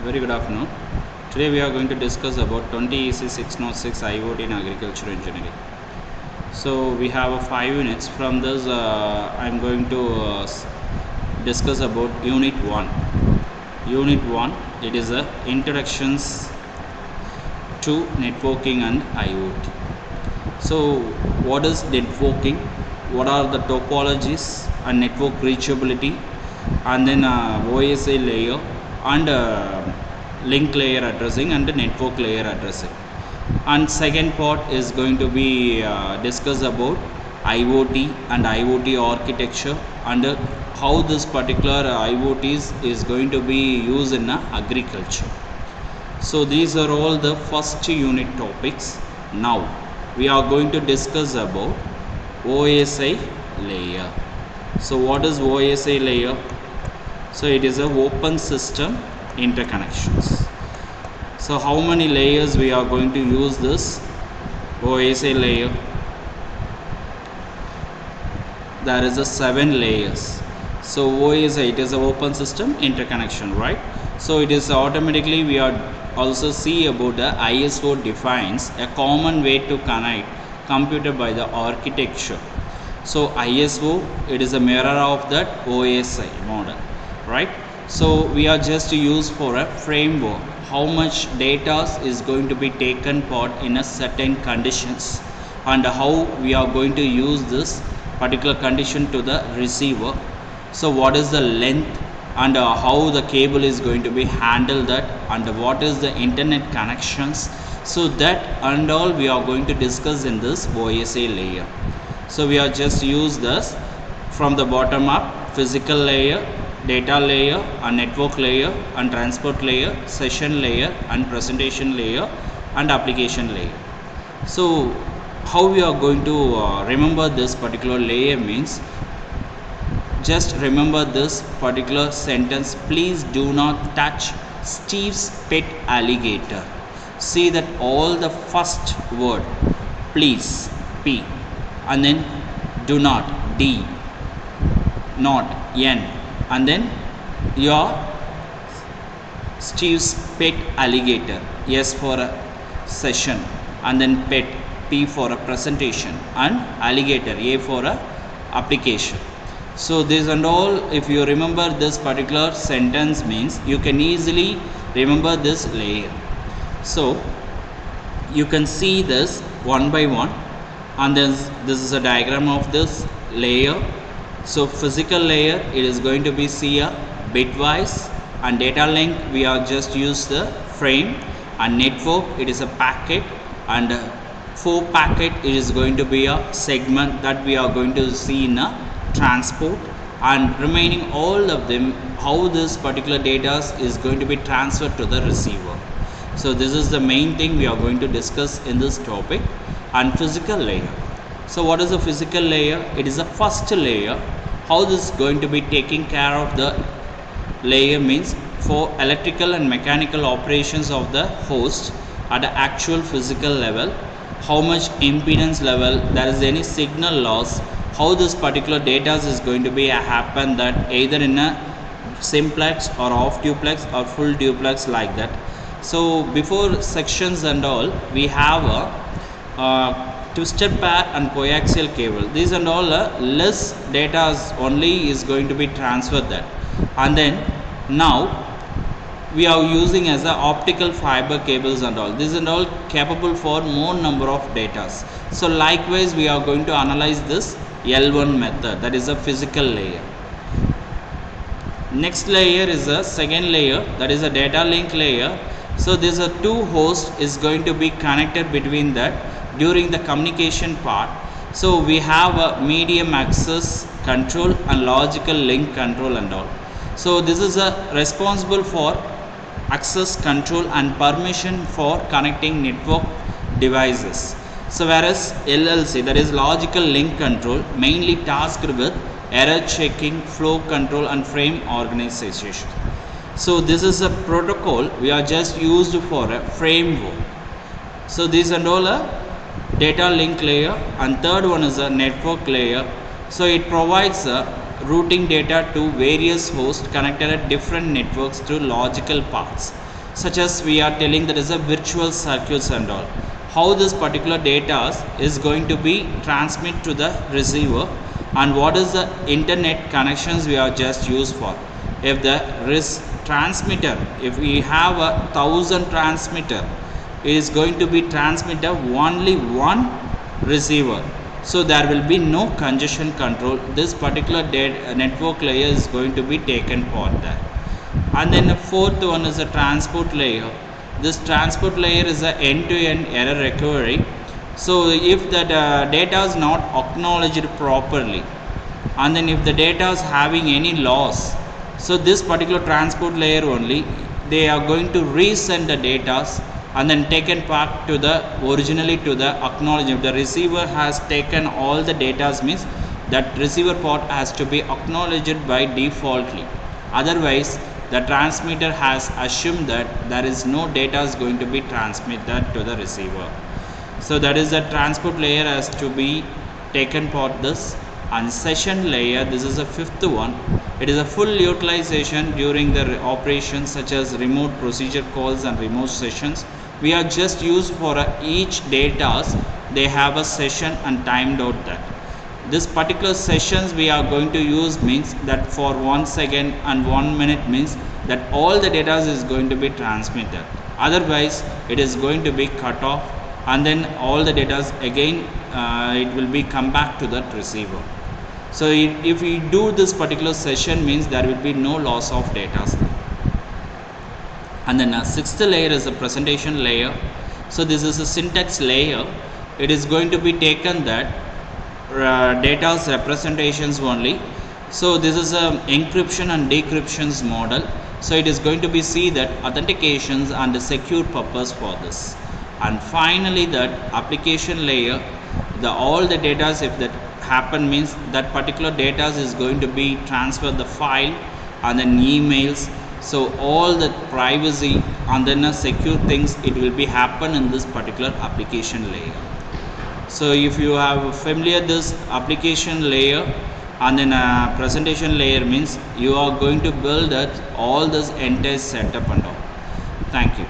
Very good afternoon. Today we are going to discuss about 20 EC 606 IoT in agriculture engineering. So we have 5 units. From this I am going to discuss about unit 1. Unit 1, it is a introductions to networking and IoT. So what is networking? What are the topologies and network reachability, and then OSI layer and link layer addressing and the network layer addressing. And second part is going to be discuss about IoT and IoT architecture and how this particular IoTs is going to be used in agriculture. So these are all the first unit topics. Now we are going to discuss about OSI layer. So what is OSI layer? So it is a open system interconnections. So how many layers we are going to use this OSI layer? There is a 7 layers. So OSI, it is a open system interconnection, right? So it is automatically we are also see about the ISO defines a common way to connect computer by the architecture. So ISO, it is a mirror of that OSI model, right? So we are just used for a framework, how much data is going to be taken part in a certain conditions and how we are going to use this particular condition to the receiver. So what is the length and how the cable is going to be handled that, and what is the internet connections. So that and all we are going to discuss in this OSI layer. So we are just use this from the bottom up: physical layer, data layer, and network layer, and transport layer, session layer, and presentation layer, and application layer. So how we are going to remember this particular layer means, just remember this particular sentence: please do not touch Steve's pet alligator. See that all the first word, please, P, and then do not, D, not, N, and then your Steve's pet alligator, S for a session, and then pet, P for a presentation, and alligator, A for a application. So this and all, if you remember this particular sentence means, you can easily remember this layer. So you can see this one by one, and then this is a diagram of this layer. So physical layer, it is going to be see a bitwise, and data link we are just use the frame, and network it is a packet, and for packet it is going to be a segment that we are going to see in a transport, and remaining all of them how this particular data is going to be transferred to the receiver. So this is the main thing we are going to discuss in this topic. And physical layer, so what is a physical layer? It is a first layer. How this is going to be taking care of the layer means, for electrical and mechanical operations of the host at the actual physical level, how much impedance level, there is any signal loss, how this particular data is going to be happen, that either in a simplex or off duplex or full duplex, like that. So before sections and all, we have a twisted pair and coaxial cable. These and all less data only is going to be transferred that, and then now we are using as a optical fiber cables and all. These and all capable for more number of datas. So likewise we are going to analyze this L1 method, that is a physical layer. Next layer is a second layer, that is a data link layer. So this a two host is going to be connected between that during the communication part. So we have a medium access control and logical link control and all. So this is a responsible for access control and permission for connecting network devices. So whereas LLC, that is logical link control, mainly tasked with error checking, flow control, and frame organization. So this is a protocol we are just used for a framework. So these and all a data link layer, and third one is a network layer. So it provides a routing data to various hosts connected at different networks through logical paths. such as we are telling that is a virtual circuits and all. How this particular data is going to be transmit to the receiver, and what is the internet connections we are just used for. If the transmitter, if we have 1,000 transmitter, it is going to be transmitter only one receiver, so there will be no congestion control. This particular network layer is going to be taken for that. And then the fourth one is a transport layer. This transport layer is a end-to-end error recovery. So if the data is not acknowledged properly, and then if the data is having any loss, so this particular transport layer only, they are going to resend the data and then taken back to the originally to the acknowledgement. The receiver has taken all the data, means that receiver port has to be acknowledged by defaultly. Otherwise, the transmitter has assumed that there is no data is going to be transmitted to the receiver. So that is the transport layer has to be taken for this. And session layer, this is the fifth one. It is a full utilization during the operations such as remote procedure calls and remote sessions. We are just used for each data, they have a session and timed out that. This particular sessions we are going to use means that for 1 second and 1 minute means that all the data is going to be transmitted. Otherwise, it is going to be cut off, and then all the data again it will be come back to that receiver. So if we do this particular session means there will be no loss of data. And then sixth layer is a presentation layer. So this is a syntax layer. It is going to be taken that data's representations only. So this is a encryption and decryptions model. So it is going to be see that authentications and the secure purpose for this. And finally that application layer, the all the data if that happen means that particular data is going to be transferred the file and then emails. So all the privacy and then secure things, it will be happen in this particular application layer. So if you have familiar this application layer and then a presentation layer means you are going to build all this entire setup and all. Thank you.